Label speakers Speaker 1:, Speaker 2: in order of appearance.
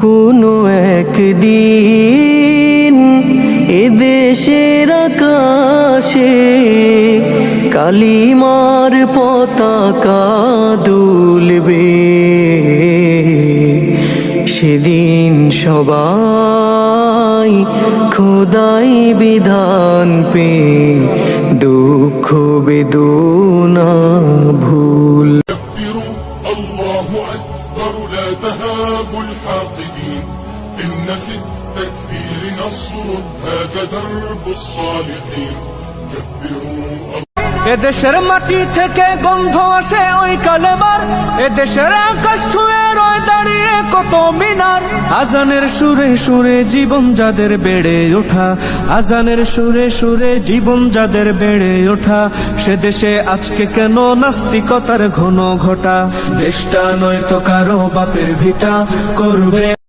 Speaker 1: কোনো একদিন এদেশের আকাশে কালিমার পতাকা দুলবে, সেদিন সবাই খোদাই বিধান পে দুঃখ বেদনা ভুল।
Speaker 2: الله أكبر لا تهابوا الحاقدين إن في التكبير نصر هذا درب الصالحين كبروا
Speaker 3: এদেশের মাটি থেকে গন্ধ আসে ওই কালেমার, এদেশের আকাশ ছুঁয়ে রয় দাঁড়িয়ে কত মিনার। আজানের সুরে সুরে জীবন যাদের বেড়ে ওঠা, আজানের সুরে সুরে জীবন যাদের বেড়ে ওঠা, সে দেশে আজকে কেন নাস্তিকতার ঘন ঘটা। দেশটা নয় তো কারো বাপের ভিটা, করবে